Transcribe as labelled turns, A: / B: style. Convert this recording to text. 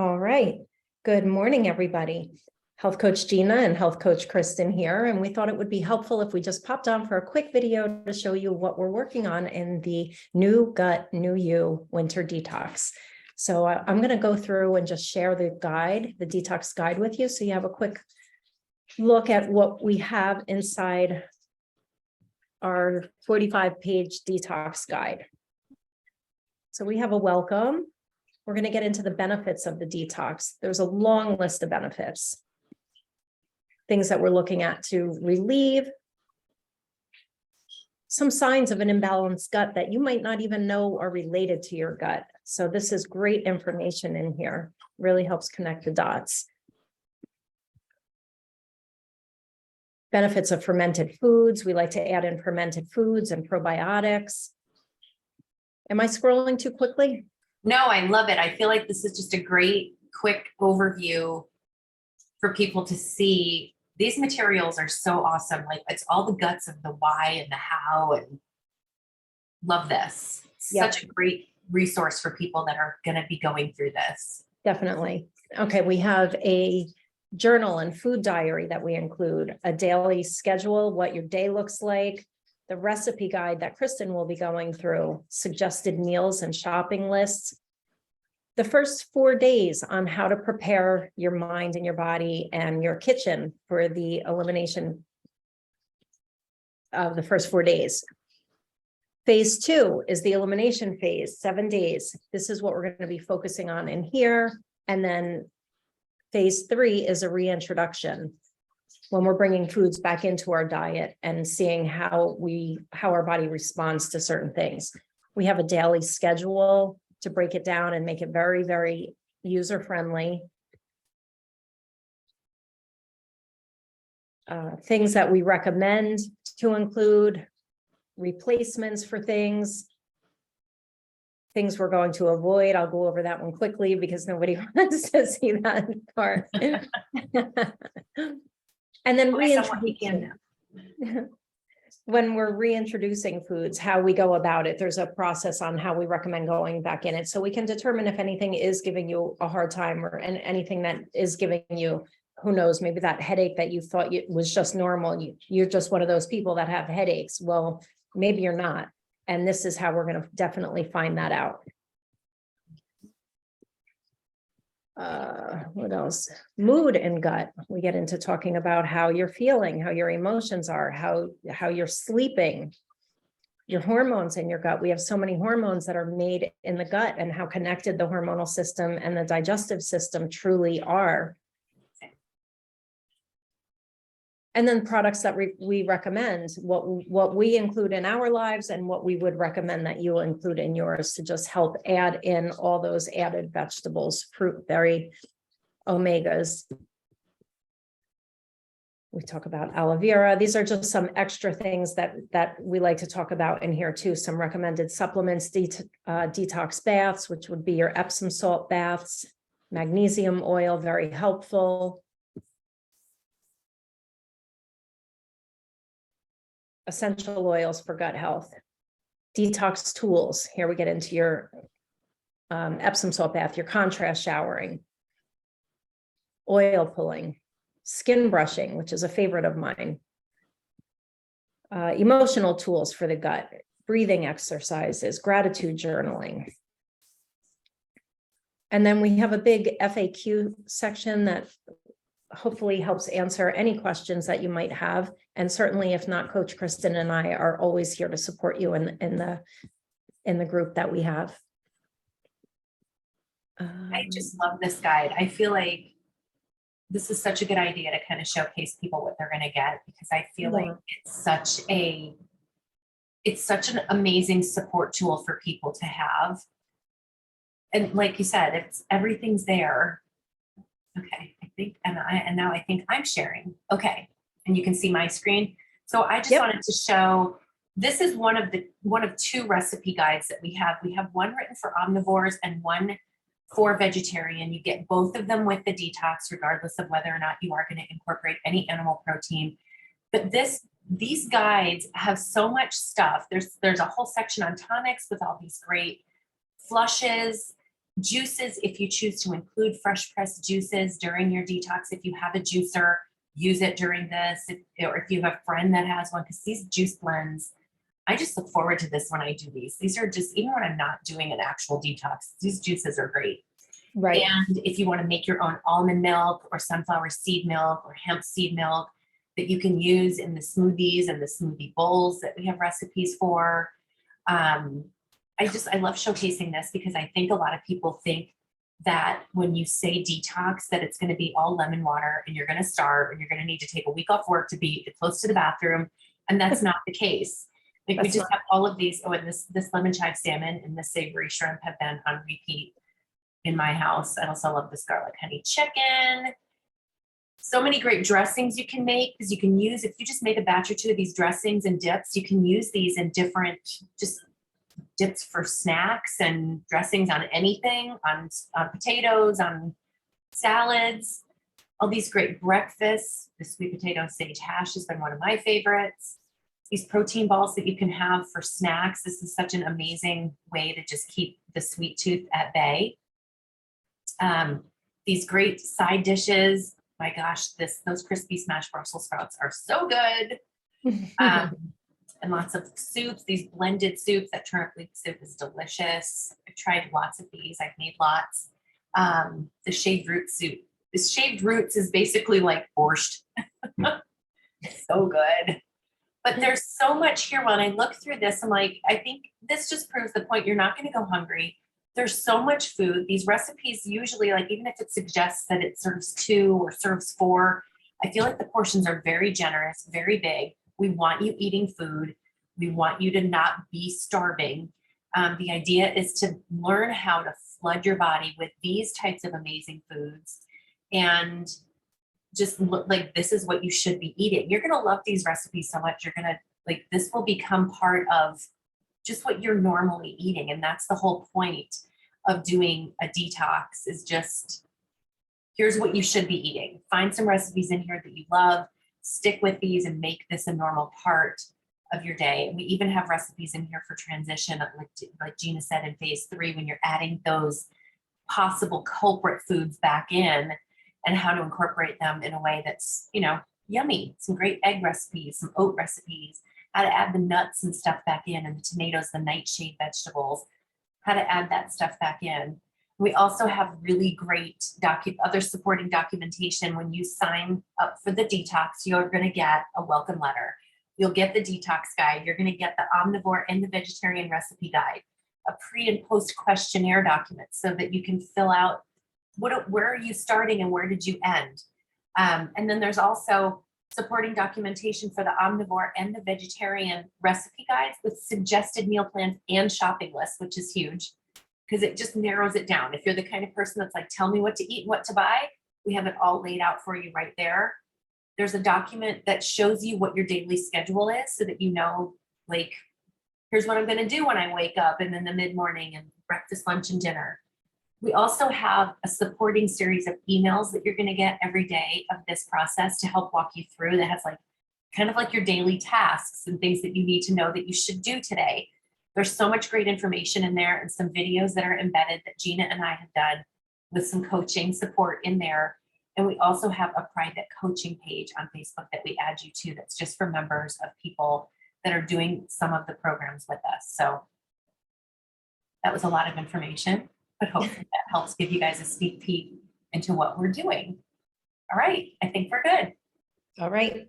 A: All right. Good morning, everybody. Health Coach Gina and Health Coach Kristen here, and we thought it would be helpful if we just popped on for a quick video to show you what we're working on in the New Gut, New You Winter Detox. So I'm going to go through and just share the guide, the detox guide with you, so you have a quick look at what we have inside our 45-page detox guide. So we have a welcome. We're going to get into the benefits of the detox. There's a long list of benefits, things that we're looking at to relieve some signs of an imbalanced gut that you might not even know are related to your gut. So this is great information in here, really helps connect the dots. Benefits of fermented foods. We like to add in fermented foods and probiotics. Am I scrolling too quickly?
B: No, I love it. I feel like this is just a great, quick overview for people to see. These materials are so awesome. Like, it's all the guts of the why and the how, and love this.
A: Yep.
B: Such a great resource for people that are going to be going through this.
A: Definitely. Okay, we have a journal and food diary that we include, a daily schedule, what your day looks like, the recipe guide that Kristen will be going through, suggested meals and shopping lists, the first 4 days on how to prepare your mind and your body and your kitchen for the elimination of the first 4 days. Phase 2 is the elimination phase, 7 days. This is what we're going to be focusing on in here. And then phase 3 is a reintroduction, when we're bringing foods back into our diet and seeing how our body responds to certain things. We have a daily schedule to break it down and make it very, very user-friendly. Things that we recommend to include, replacements for things we're going to avoid. I'll go over that one quickly because nobody wants to see that part. And then reintroducing, when we're reintroducing foods, how we go about it. There's a process on how we recommend going back in it, so we can determine if anything is giving you a hard time, or anything that is giving you, who knows, maybe that headache that you thought was just normal. You're just one of those people that have headaches. Well, maybe you're not. And this is how we're going to definitely find that out. What else? Mood and gut. We get into talking about how you're feeling, how your emotions are, how you're sleeping, your hormones in your gut. We have so many hormones that are made in the gut, and how connected the hormonal system and the digestive system truly are. And then products that we recommend, what we include in our lives and what we would recommend that you include in yours, to just help add in all those added vegetables, fruit, berry, omegas. We talk about aloe vera. These are just some extra things that we like to talk about in here too. Some recommended supplements, detox baths, which would be your Epsom salt baths, magnesium oil, very helpful. Essential oils for gut health, detox tools. Here we get into your Epsom salt bath, your contrast showering, oil pulling, skin brushing, which is a favorite of mine, emotional tools for the gut, breathing exercises, gratitude journaling. And then we have a big FAQ section that hopefully helps answer any questions that you might have. And certainly, if not, Coach Kristen and I are always here to support you in the group that we have.
B: I just love this guide. I feel like this is such a good idea to kind of showcase people what they're going to get, because I feel like it's such an amazing support tool for people to have. And like you said, everything's there. Okay, I think, and now I think I'm sharing. Okay, and you can see my screen. So I just wanted to show, this is one of two recipe guides that we have. We have one written for omnivores and one for vegetarian. You get both of them with the detox, regardless of whether or not you are going to incorporate any animal protein. But these guides have so much stuff. There's a whole section on tonics with all these great flushes. Juices, if you choose to include fresh pressed juices during your detox, if you have a juicer, use it during this, or if you have a friend that has one, because these juice blends, I just look forward to this when I do these. These are just, even when I'm not doing an actual detox, these juices are great.
A: Right.
B: And if you want to make your own almond milk or sunflower seed milk or hemp seed milk that you can use in the smoothies and the smoothie bowls that we have recipes for. I love showcasing this because I think a lot of people think that when you say detox, that it's going to be all lemon water and you're going to starve and you're going to need to take a week off work to be close to the bathroom. And that's not the case. Like we just have all of these. Oh, and this lemon chive salmon and this savory shrimp have been on repeat in my house. I also love this garlic honey chicken. So many great dressings you can make, because you can use, if you just make a batch or two of these dressings and dips, you can use these in different, just dips for snacks and dressings on anything, on potatoes, on salads, all these great breakfasts. The sweet potato sage hash has been one of my favorites. These protein balls that you can have for snacks. This is such an amazing way to just keep the sweet tooth at bay. These great side dishes. My gosh, those crispy smashed Brussels sprouts are so good. And lots of soups, these blended soups. That turnip leaf soup is delicious. I've tried lots of these. I've made lots. The shaved root soup. The shaved roots is basically like borscht. So good. But there's so much here. When I look through this, I'm like, I think this just proves the point. You're not going to go hungry. There's so much food. These recipes usually, like, even if it suggests that it serves 2 or serves 4, I feel like the portions are very generous, very big. We want you eating food. We want you to not be starving. The idea is to learn how to flood your body with these types of amazing foods and just look like this is what you should be eating. You're going to love these recipes so much. You're going to like, this will become part of just what you're normally eating. And that's the whole point of doing a detox, is just, here's what you should be eating. Find some recipes in here that you love, stick with these and make this a normal part of your day. And we even have recipes in here for transition, like Gina said, in phase 3, when you're adding those possible culprit foods back in, and how to incorporate them in a way that's, yummy. Some great egg recipes, some oat recipes, how to add the nuts and stuff back in, and the tomatoes, the nightshade vegetables, how to add that stuff back in. We also have really great other supporting documentation. When you sign up for the detox, you're going to get a welcome letter. You'll get the detox guide. You're going to get the omnivore and the vegetarian recipe guide, a pre and post questionnaire document so that you can fill out where are you starting and where did you end. And then there's also supporting documentation for the omnivore and the vegetarian recipe guides with suggested meal plans and shopping lists, which is huge because it just narrows it down. If you're the kind of person that's like, tell me what to eat and what to buy, we have it all laid out for you right there. There's a document that shows you what your daily schedule is so that you know, like, here's what I'm going to do when I wake up, and then the mid-morning and breakfast, lunch, and dinner. We also have a supporting series of emails that you're going to get every day of this process to help walk you through, that has like kind of like your daily tasks and things that you need to know that you should do today. There's so much great information in there and some videos that are embedded that Gina and I have done with some coaching support in there. And we also have a private coaching page on Facebook that we add you to, that's just for members of people that are doing some of the programs with us. So that was a lot of information, but hopefully that helps give you guys a sneak peek into what we're doing. All right, I think we're good.
A: All right.